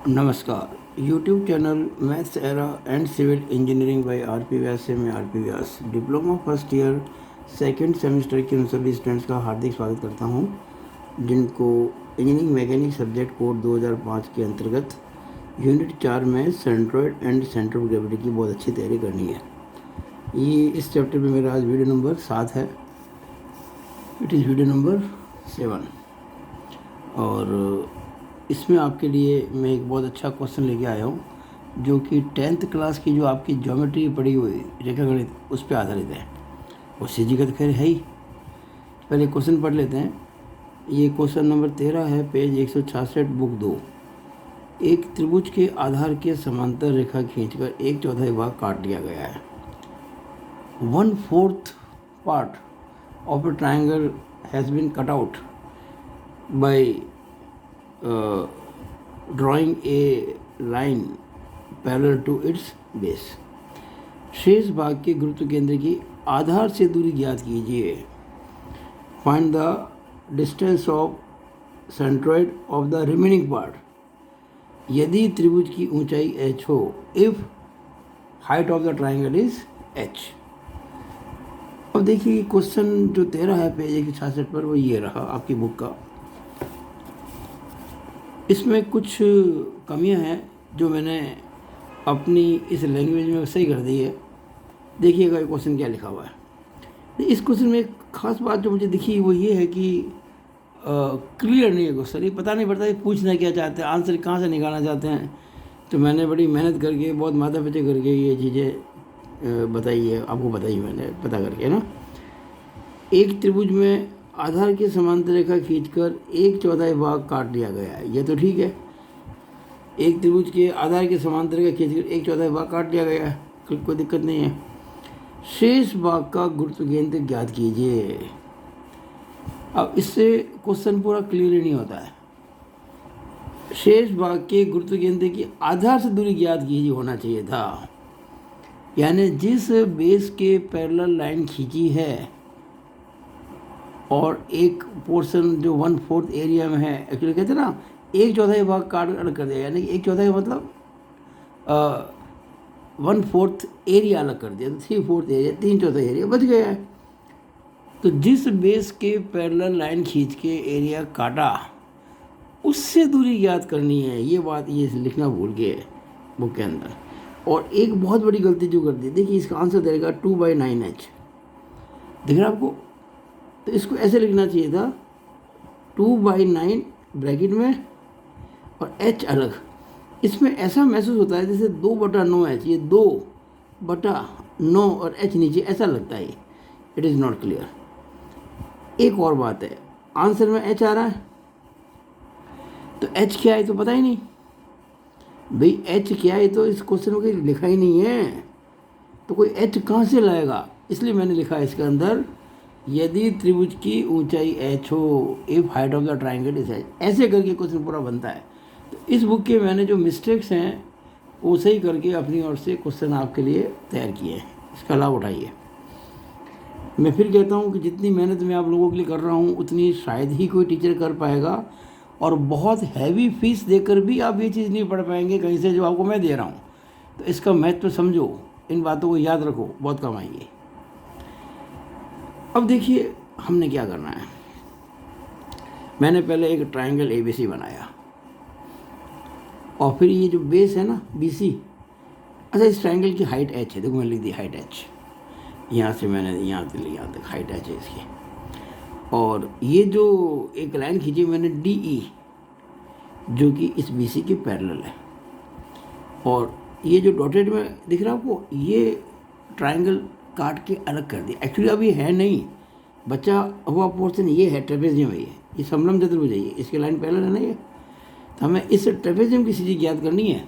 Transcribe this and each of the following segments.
नमस्कार। YouTube channel Maths Era and civil engineering by RP. Vyas से मैं RP. Vyas diploma first year second semester के उन सभी स्टूडेंट्स का हार्दिक स्वागत करता हूं जिनको इंजीनियरिंग मैकेनिक्स सब्जेक्ट कोड 2005 के अंतर्गत यूनिट 4 में centroid and centre of gravity की बहुत अच्छी तैयारी करनी है। ये इस चैप्टर में मेरा आज वीडियो नंबर 7 है। इट इज़ वीडियो नंबर 7 और इसमें आपके लिए मैं एक बहुत अच्छा क्वेश्चन लेके आया हूँ जो कि 10th क्लास की जो आपकी ज्योमेट्री पढ़ी हुई रेखागणित उस पर आधारित है। और सीजी का तो खैर है ही। पहले क्वेश्चन पढ़ लेते हैं। ये क्वेश्चन नंबर 13 है, पेज 166 बुक 2। एक त्रिभुज के आधार के समांतर रेखा खींचकर 1/4 भाग काट लिया गया है। 1/4 part of a triangle has been cut out by drawing a line parallel to its base। शेष भाग के गुरुत्व केंद्र की आधार से दूरी ज्ञात कीजिए। Find the distance of centroid of the remaining part. यदि त्रिभुज की ऊंचाई h हो, if height of the triangle is h। अब देखिए क्वेश्चन जो 13 है पेज 166 पर, वो ये रहा आपकी बुक का। इसमें कुछ कमियां हैं जो मैंने अपनी इस लैंग्वेज में सही कर दी है। देखिएगा ये क्वेश्चन क्या लिखा हुआ है। इस क्वेश्चन में एक ख़ास बात जो मुझे दिखी वो ये है कि क्लियर नहीं है क्वेश्चन। ये पता नहीं पड़ता ये पूछना क्या चाहते हैं, आंसर कहाँ से निकालना चाहते हैं। तो मैंने बड़ी मेहनत करके, बहुत माथा पिछे करके ये चीज़ें बताई है, आपको बताई मैंने पता करके ना। एक त्रिभुज में आधार की समांतर रेखा खींचकर 1/4 भाग काट लिया गया है। ये तो ठीक है, एक त्रिभुज के आधार के समांतर रेखा खींचकर 1/4 भाग काट लिया गया है, कोई दिक्कत नहीं है। शेष भाग का गुरुत्व केंद्र ज्ञात कीजिए। अब इससे क्वेश्चन पूरा क्लियर नहीं होता है। शेष भाग के गुरुत्व केंद्र की आधार से दूरी ज्ञात कीजिए होना चाहिए था। यानी जिस बेस के पैरेलल लाइन खींची है और एक पोर्शन जो 1/4 एरिया में है, एक्चुअली कहते हैं ना 1/4 भाग काट अलग कर दिया, यानी कि 1/4 मतलब 1/4 एरिया अलग कर दिया, तो 3/4 एरिया, 3/4 एरिया बच गया है। तो जिस बेस के पैरेलल लाइन खींच के एरिया काटा उससे दूरी ज्ञात करनी है। ये बात ये लिखना भूल गए बुक के अंदर। और एक बहुत बड़ी गलती जो कर दी, देखिए इसका आंसर देगा 2/9h। दिख रहा है आपको? तो इसको ऐसे लिखना चाहिए था 2/9 ब्रैकेट में और h अलग। इसमें ऐसा महसूस होता है जैसे 2/9h, ये 2/9 और h नीचे, ऐसा लगता है। It is not clear. एक और बात है, आंसर में h आ रहा है तो h क्या है तो पता ही नहीं भाई। h क्या है तो इस क्वेश्चन में लिखा ही नहीं है, तो कोई h कहाँ से लाएगा। इसलिए मैंने लिखा है इसके अंदर, यदि त्रिभुज की ऊंचाई h हो, if height of the triangle is h। ऐसे करके क्वेश्चन पूरा बनता है। तो इस बुक के मैंने जो मिस्टेक्स हैं वो सही करके अपनी ओर से क्वेश्चन आपके लिए तैयार किए हैं। इसका लाभ उठाइए। मैं फिर कहता हूँ कि जितनी मेहनत मैं आप लोगों के लिए कर रहा हूँ उतनी शायद ही कोई टीचर कर पाएगा, और बहुत हैवी फीस देकर भी आप ये चीज़ नहीं पढ़ पाएंगे कहीं से जो आपको मैं दे रहा हूँ। तो इसका महत्व समझो, इन बातों को याद रखो, बहुत काम आएंगे। अब देखिए हमने क्या करना है। मैंने पहले एक ट्राइंगल ABC बनाया और फिर ये जो बेस है ना BC। अच्छा, इस ट्राइंगल की हाइट h है, देखो मैंने लिख दी हाइट h। यहाँ से मैंने यहाँ से लिया तक हाइट h है इसकी। और ये जो एक लाइन खींची मैंने DE, जो कि इस BC के पैरेलल है। और ये जो डॉटेड में दिख रहा है आपको, ये ट्राइंगल काट के अलग कर दिया। एक्चुअली अब ये है नहीं, बचा हुआ पोर्शन ये है, ट्रेपेजियम है, ये समलंब चतुर्भुज है, ये इसके लाइन पैरेलल है ना ये। तो हमें इस ट्रेपेजियम की सीधी ज्ञात करनी है।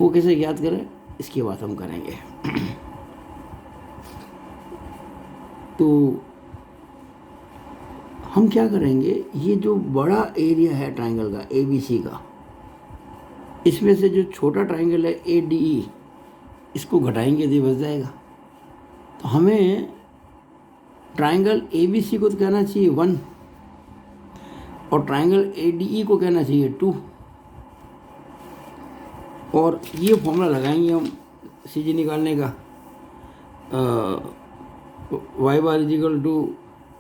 वो कैसे ज्ञात करें इसकी बात हम करेंगे। तो हम क्या करेंगे, ये जो बड़ा एरिया है ट्राइंगल का ABC का, इसमें से जो छोटा ट्राइंगल है ADE, इसको घटाएंगे तो ये बच जाएगा। तो हमें ट्राइंगल ABC को तो कहना चाहिए 1 और ट्राइंगल ADE को कहना चाहिए 2। और ये फॉर्मूला लगाएंगे हम सी जी निकालने का, Y bar equal to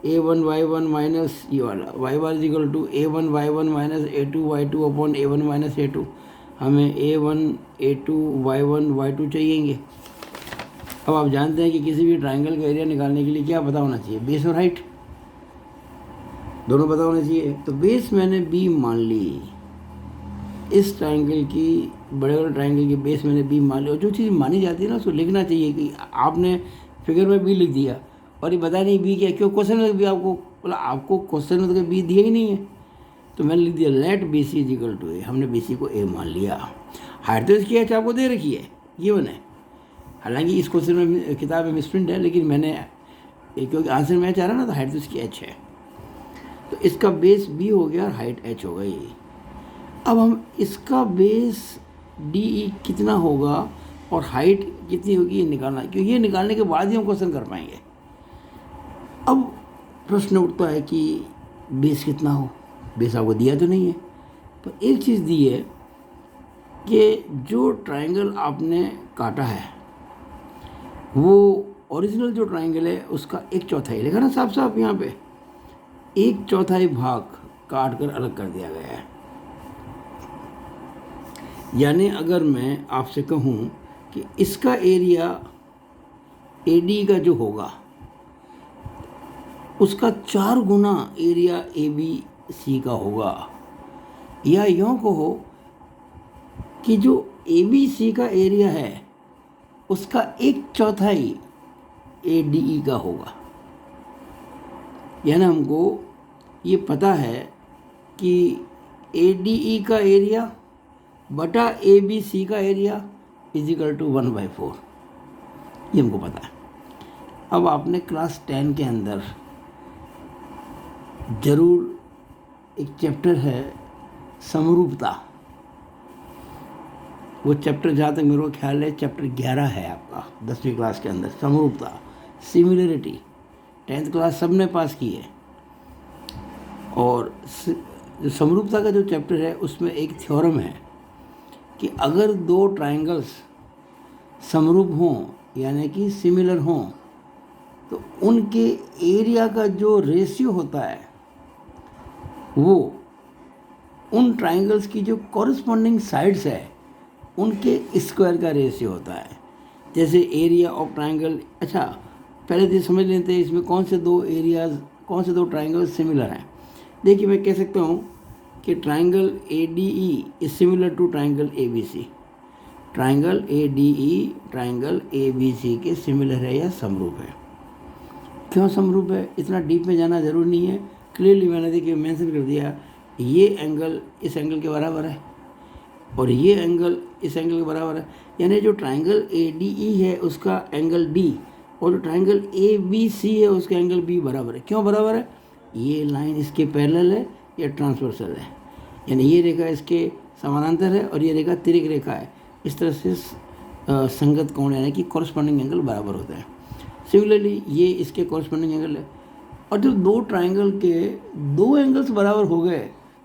A1 Y1 minus ये वाला Y bar equal to A1 Y1 minus A2 Y2 upon A1 minus A2। हमें A1 A2 Y1 Y2 चाहिएंगे। अब आप जानते हैं कि किसी भी ट्राइंगल का एरिया निकालने के लिए क्या पता होना चाहिए, बेस और हाइट दोनों पता होना चाहिए। तो बेस मैंने B मान ली, इस ट्राइंगल की, बड़े वाले ट्राइंगल की बेस मैंने B मान ली। और जो चीज़ मानी जाती है ना उसको लिखना चाहिए कि आपने फिगर में B लिख दिया और ये बता नहीं B क्या, क्यों क्वेश्चन में भी आपको बोला, आपको क्वेश्चन में तो B दिया ही नहीं है, तो मैंने लिख दिया let BC equal to A। हमने BC को A मान लिया। हाइट तो इसकी H आपको दे रखी है, ये बने, हालांकि इस क्वेश्चन में किताब में मिसप्रिंट है, लेकिन मैंने क्योंकि आंसर मैच आ रहा ना, तो हाइट तो इसकी H है, तो इसका बेस B हो गया और हाइट H हो गई। अब हम इसका बेस DE कितना होगा और हाइट कितनी होगी ये निकालना है, क्योंकि ये निकालने के बाद ही हम क्वेश्चन कर पाएंगे। अब प्रश्न उठता है कि बेस कितना हो, बेस आपको दिया तो नहीं है, पर एक चीज़ दी है कि जो ट्राइंगल आपने काटा है वो ओरिजिनल जो ट्राइंगल है उसका 1/4 लिखा ना साफ साफ यहाँ पे, 1/4 भाग काट कर अलग कर दिया गया है। यानी अगर मैं आपसे कहूँ कि इसका एरिया AD का जो होगा उसका 4 गुना एरिया ABC का होगा, या यूँ कहो कि जो ABC का एरिया है उसका 1/4 ADE का होगा। यानी हमको ये पता है कि ADE का एरिया बटा ABC का एरिया इजिकल टू 1/4, ये हमको पता है। अब आपने क्लास 10 के अंदर ज़रूर एक चैप्टर है समरूपता, वो चैप्टर जहाँ तक मेरे को ख्याल है चैप्टर 11 है आपका 10वीं क्लास के अंदर, समरूपता, सिमिलरिटी, 10th क्लास सब ने पास की है। और जो समरूपता का जो चैप्टर है उसमें एक थ्योरम है कि अगर दो ट्राइंगल्स समरूप हों यानी कि सिमिलर हों तो उनके एरिया का जो रेशियो होता है वो उन ट्राइंगल्स की जो कॉरस्पॉन्डिंग साइड्स है उनके स्क्वायर का रेशियो होता है। जैसे एरिया ऑफ ट्राइंगल, अच्छा पहले तो समझ लेते हैं इसमें कौन से दो एरियाज, कौन से दो ट्राइंगल सिमिलर हैं। देखिए मैं कह सकता हूँ कि triangle ADE is similar to triangle ABC। Triangle ADE triangle ABC के सिमिलर है या समरूप है। क्यों समरूप है, इतना डीप में जाना ज़रूरी नहीं है, क्लियरली मैंने देखिए मेंशन कर दिया, ये एंगल इस एंगल के बराबर है और ये एंगल इस एंगल के बराबर है। यानी जो ट्राइंगल ADE है उसका एंगल D और जो ट्राइंगल ABC है उसका एंगल B बराबर है। क्यों बराबर है, ये लाइन इसके पैरेलल है या ट्रांसवर्सल है, यानी ये रेखा इसके समानांतर है और ये रेखा तिर्यक रेखा है। इस तरह से संगत कोण यानी कि कॉरस्पॉन्डिंग एंगल बराबर होता है। सिमिलरली ये इसके कॉरस्पॉन्डिंग एंगल है। और जब दो ट्राइंगल के दो एंगल्स बराबर हो गए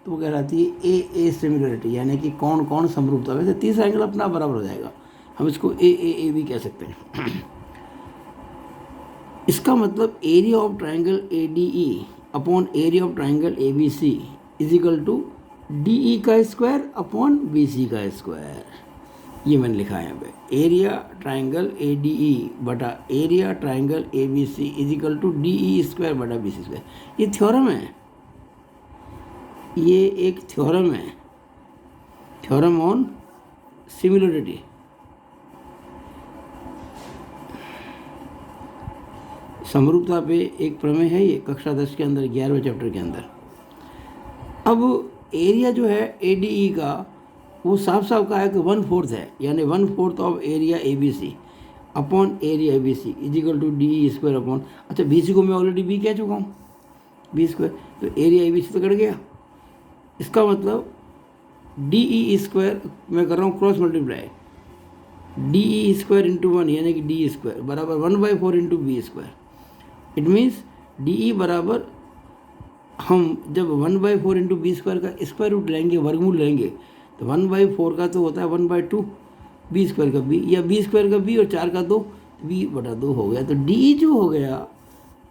तो वो कहलाती है AA सिमिलरिटी, यानी कि कौन कौन समरूपता। वैसे तीसरा एंगल अपना बराबर हो जाएगा, हम इसको AAA भी कह सकते हैं। इसका मतलब area of triangle ADE upon area of triangle ABC is equal to DE का स्क्वायर अपॉन BC का स्क्वायर। ये मैंने लिखा है यहाँ पे, एरिया ट्राइंगल ADE बटा area triangle ABC is equal to DE square बटा BC स्क्वायर। ये थ्योरम है, ये एक थ्योरम है, थ्योरम ऑन सिमिलरिटी। समरूपता पे एक प्रमेय है, ये कक्षा 10 के अंदर 11वें चैप्टर के अंदर। अब एरिया जो है ADE का वो साफ साफ कहा है कि 1/4 है, यानी 1/4 of area ABC upon area ABC is equal to DE square upon, अच्छा BC को मैं ऑलरेडी B कह चुका हूँ, B स्क्वायर, तो एरिया ABC तो कट गया। इसका मतलब DE स्क्वायर मैं कर रहा हूँ cross multiply, DE square into 1 यानी कि DE स्क्वायर बराबर 1/4 into B square. It means DE बराबर, हम जब 1/4 इंटू B स्क्वायर का स्क्वायर रूट लेंगे, वर्गमूल लेंगे, तो 1/4 का तो होता है 1/2 बी स्क्वायर का बी, या बी स्क्वायर का बी और 4 का 2, बी बटा 2 हो गया। तो डी जो हो गया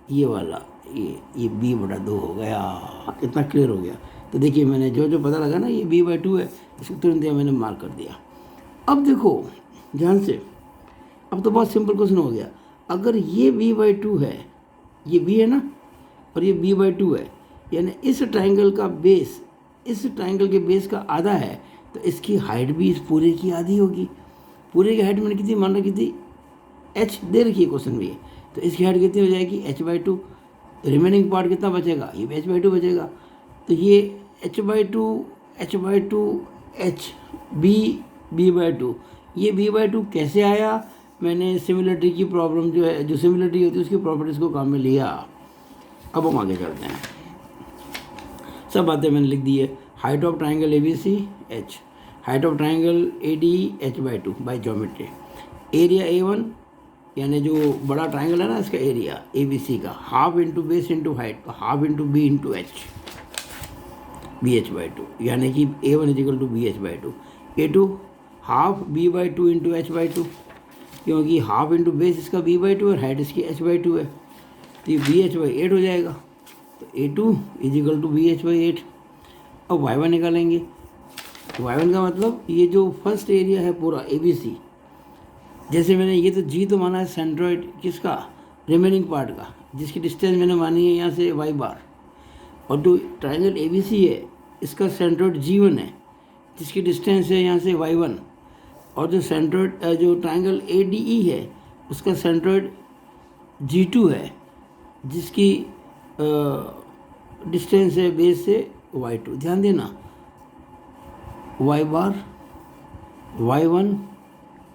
ये वाला, ये बी बटा 2 हो गया। इतना क्लियर हो गया। तो देखिए मैंने जो जो पता लगा ना ये b/2 है, इसको तुरंत दिया मैंने मार्क कर दिया। अब देखो ध्यान से, अब तो बहुत सिंपल क्वेश्चन हो गया। अगर ये b/2 है, ये b है ना, और ये b/2 है, यानी इस ट्राइंगल का बेस, इस ट्राइंगल के बेस का आधा है, तो इसकी हाइट भी इस पूरे की आधी होगी। पूरे की हाइट मैंने कितनी मान रखी थी, h दे रखी है क्वेश्चन में, तो इसकी हाइट कितनी हो जाएगी h/2। रिमेनिंग पार्ट कितना बचेगा, ये भी h/2 बचेगा। तो ये h/2 h b/2, ये b/2 कैसे आया, मैंने सिमिलरिटी की प्रॉब्लम जो है, जो सिमिलरिटी होती है उसकी प्रॉपर्टीज़ को काम में लिया। अब हम आगे चलते हैं। सब बातें मैंने लिख दी है। Height of triangle ABC h, height of triangle ADE h/2 by geometry. Area A1 यानी जो बड़ा ट्राइंगल है ना, इसका एरिया ABC का half into base into height, तो half into B into H, BH/2, यानी कि A1 is equal to BH/2। A2 half B/2 into H/2, क्योंकि हाफ इंटू बेस इसका B/2 और हाइट इसकी H/2 है, तो ये BH/8 हो जाएगा। तो A2 इजिकल टू BH/8। अब Y1 निकालेंगे। Y1 का मतलब ये जो फर्स्ट एरिया है पूरा ABC, जैसे मैंने ये तो G तो माना है सेंट्रॉइड किसका, रिमेनिंग पार्ट का, जिसकी डिस्टेंस मैंने मानी है यहाँ से y बार, और जो ट्राइंगल ABC है इसका सेंट्रॉइड G1 है, जिसकी डिस्टेंस है यहाँ से y1, और जो सेंट्रॉइड जो ट्राइंगल ADE है उसका सेंट्रॉइड G2 है, जिसकी डिस्टेंस है बेस से y2। ध्यान देना, y बार, y1,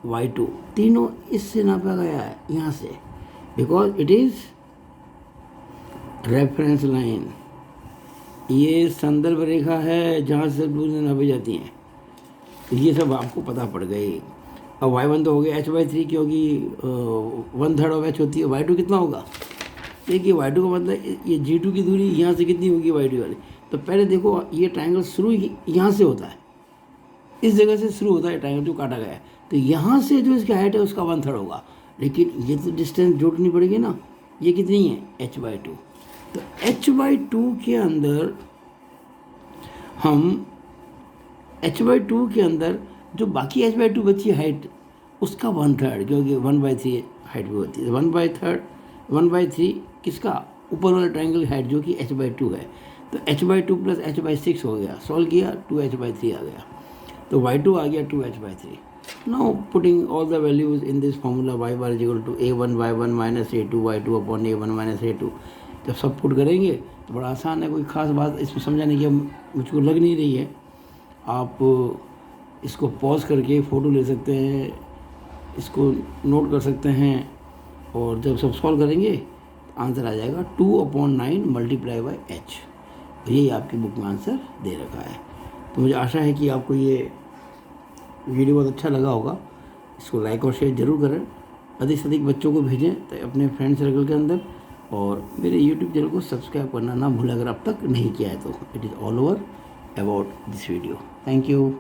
y2 तीनों इससे नापा गया है यहाँ से, because it is reference line. ये संदर्भ रेखा है जहाँ से दूरियां नापी जाती हैं। तो ये सब आपको पता पड़ गई। अब y1 तो हो गया h/3, क्योंकि 1/3 ऑफ h होती है। y2 कितना होगा, देखिए y2 का मतलब ये G2 की दूरी यहाँ से कितनी होगी y2 वाली। तो पहले देखो ये ट्राइंगल शुरू यहाँ से होता है, इस जगह से शुरू होता है ट्राइंगल जो काटा गया है, तो यहाँ से जो इसकी हाइट है उसका 1/3 होगा। लेकिन ये तो डिस्टेंस जोड़नी पड़ेगी ना, ये कितनी है h/2। तो h/2 के अंदर हम h/2 के अंदर जो बाकी h/2 बची हाइट उसका 1/3, क्योंकि 1/3 हाइट भी होती है। 1/3 किसका, ऊपर वाला ट्राइंगल हाइट जो कि h/2 है। तो h/2 प्लस h/6 हो गया, सॉल्व किया 2h/3 आ गया, तो y2 आ गया 2h/3। Now putting all the values in this formula, y bar equal to a1 y1 minus a2 y2 upon a1 minus a2। जब सब पुट करेंगे तो बड़ा आसान है, कोई ख़ास बात इसमें समझाने की मुझको लग नहीं रही है। आप इसको पॉज करके फ़ोटो ले सकते हैं, इसको नोट कर सकते हैं, और जब सब सॉल्व करेंगे तो आंसर आ जाएगा 2/9 मल्टीप्लाई बाई h। यही आपकी बुक में आंसर दे रखा है। तो मुझे आशा है कि आपको ये वीडियो बहुत अच्छा लगा होगा। इसको लाइक और शेयर ज़रूर करें, अधिक से अधिक बच्चों को भेजें तो अपने फ्रेंड सर्कल के अंदर, और मेरे यूट्यूब चैनल को सब्सक्राइब करना ना भूलें अगर अब तक नहीं किया है तो। It is all over about this video. Thank you.